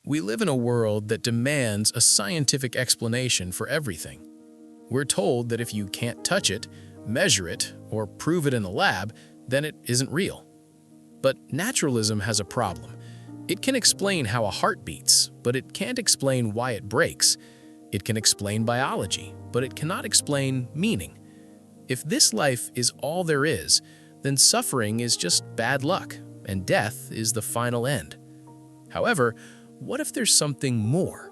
We live in a world that demands a scientific explanation for everything. We're told that if you can't touch it, measure it, or prove it in a lab, then it isn't real. But naturalism has a problem. It can explain how a heart beats, but it can't explain why it breaks. It can explain biology, but it cannot explain meaning. If this life is all there is, then suffering is just bad luck, and death is the final end. However, what if there's something more?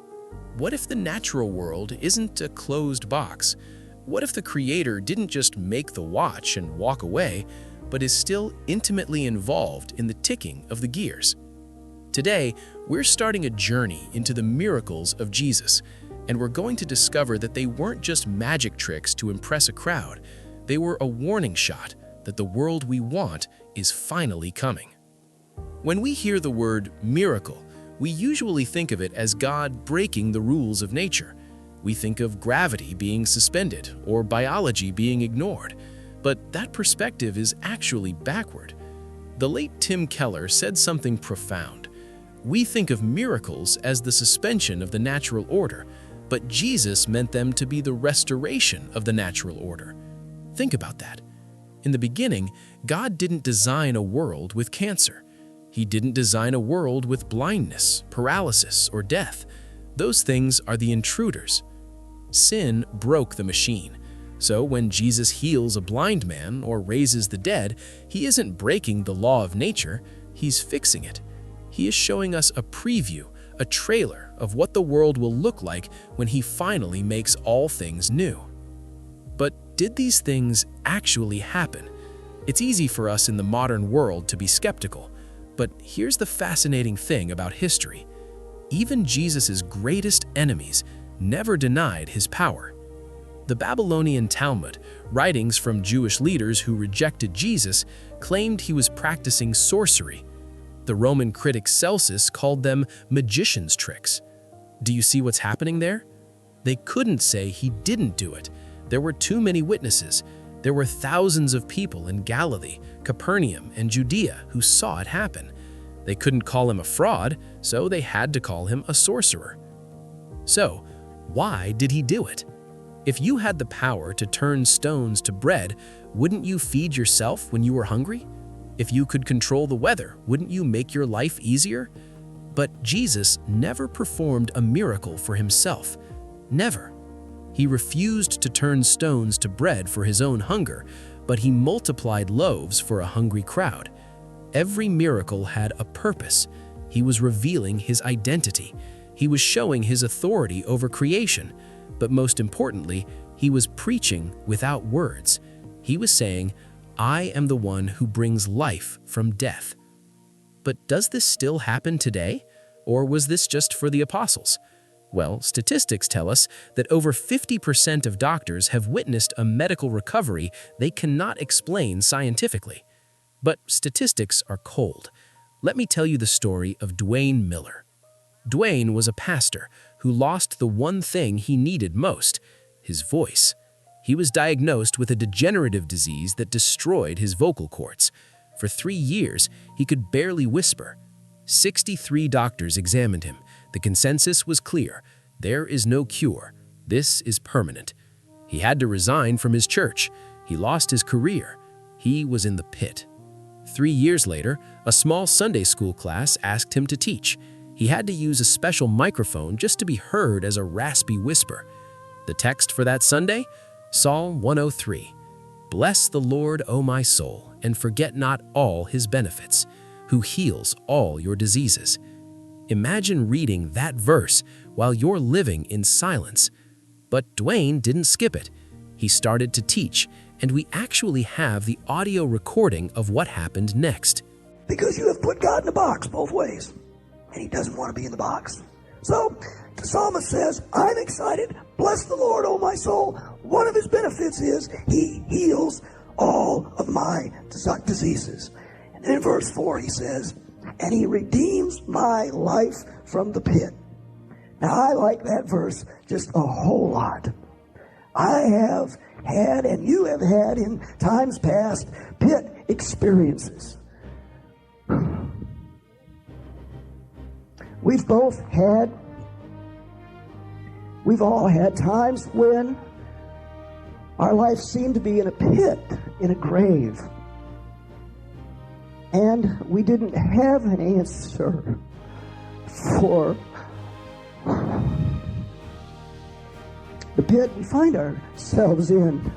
What if the natural world isn't a closed box? What if the Creator didn't just make the watch and walk away, but is still intimately involved in the ticking of the gears? Today, we're starting a journey into the miracles of Jesus, and we're going to discover that they weren't just magic tricks to impress a crowd. They were a warning shot that the world we want is finally coming. When we hear the word miracle, we usually think of it as God breaking the rules of nature. We think of gravity being suspended or biology being ignored, but that perspective is actually backward. The late Tim Keller said something profound. We think of miracles as the suspension of the natural order, but Jesus meant them to be the restoration of the natural order. Think about that. In the beginning, God didn't design a world with cancer. He didn't design a world with blindness, paralysis, or death. Those things are the intruders. Sin broke the machine. So when Jesus heals a blind man or raises the dead, he isn't breaking the law of nature, he's fixing it. He is showing us a preview, a trailer of what the world will look like when he finally makes all things new. But did these things actually happen? It's easy for us in the modern world to be skeptical. But here's the fascinating thing about history. Even Jesus' greatest enemies never denied his power. The Babylonian Talmud, writings from Jewish leaders who rejected Jesus, claimed he was practicing sorcery. The Roman critic Celsus called them magician's tricks. Do you see what's happening there? They couldn't say he didn't do it. There were too many witnesses. There were thousands of people in Galilee, Capernaum, and Judea who saw it happen. They couldn't call him a fraud, so they had to call him a sorcerer. So, why did he do it? If you had the power to turn stones to bread, wouldn't you feed yourself when you were hungry? If you could control the weather, wouldn't you make your life easier? But Jesus never performed a miracle for himself. Never. He refused to turn stones to bread for his own hunger, but he multiplied loaves for a hungry crowd. Every miracle had a purpose. He was revealing his identity. He was showing his authority over creation. But most importantly, he was preaching without words. He was saying, "I am the one who brings life from death." But does this still happen today? Or was this just for the apostles? Well, statistics tell us that over 50% of doctors have witnessed a medical recovery they cannot explain scientifically. But statistics are cold. Let me tell you the story of Duane Miller. Duane was a pastor who lost the one thing he needed most, his voice. He was diagnosed with a degenerative disease that destroyed his vocal cords. For 3 years, he could barely whisper. 63 doctors examined him. The consensus was clear. There is no cure. This is permanent. He had to resign from his church. He lost his career. He was in the pit. 3 years later, a small Sunday school class asked him to teach. He had to use a special microphone just to be heard as a raspy whisper. The text for that Sunday? Psalm 103. "Bless the Lord, O my soul, and forget not all his benefits, who heals all your diseases." Imagine reading that verse while you're living in silence. But Duane didn't skip it. He started to teach, and we actually have the audio recording of what happened next. Because you have put God in a box both ways, and he doesn't want to be in the box. So the psalmist says, "I'm excited. Bless the Lord, O my soul." One of his benefits is he heals all of my diseases. And then in verse 4 he says, "And he redeems my life from the pit." Now I like that verse just a whole lot. I have had, and you have had in times past, pit experiences. We've all had times when our life seemed to be in a pit, in a grave. And we didn't have an answer for the pit we find ourselves in.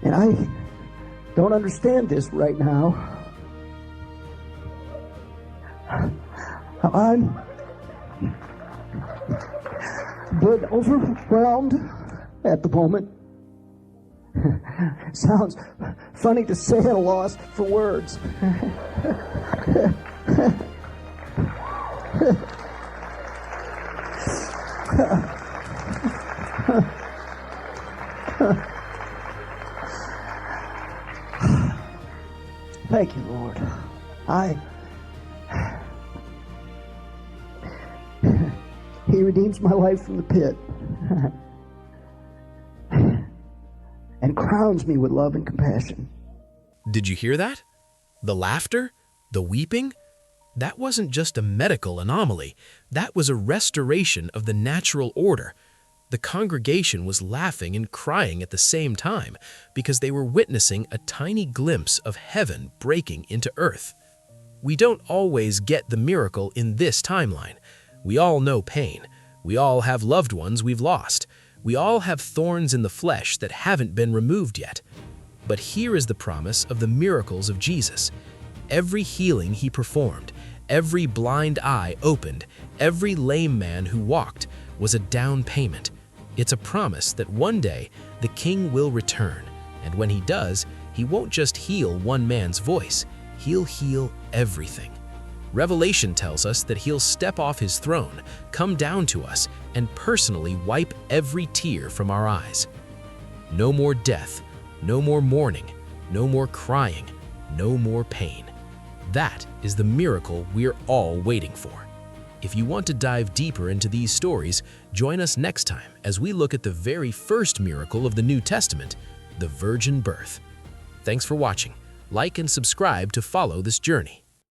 And I don't understand this right now. I'm but overwhelmed at the moment. Sounds funny to say, at a loss for words. Thank you, Lord. He redeems my life from the pit and crowns me with love and compassion. Did you hear that? The laughter? The weeping? That wasn't just a medical anomaly. That was a restoration of the natural order. The congregation was laughing and crying at the same time because they were witnessing a tiny glimpse of heaven breaking into earth. We don't always get the miracle in this timeline. We all know pain. We all have loved ones we've lost. We all have thorns in the flesh that haven't been removed yet. But here is the promise of the miracles of Jesus. Every healing he performed, every blind eye opened, every lame man who walked was a down payment. It's a promise that one day the King will return, and when he does, he won't just heal one man's voice, he'll heal everything. Revelation tells us that he'll step off his throne, come down to us, and personally wipe every tear from our eyes. No more death, no more mourning, no more crying, no more pain. That is the miracle we're all waiting for. If you want to dive deeper into these stories, join us next time as we look at the very first miracle of the New Testament, the virgin birth. Thanks for watching. Like and subscribe to follow this journey.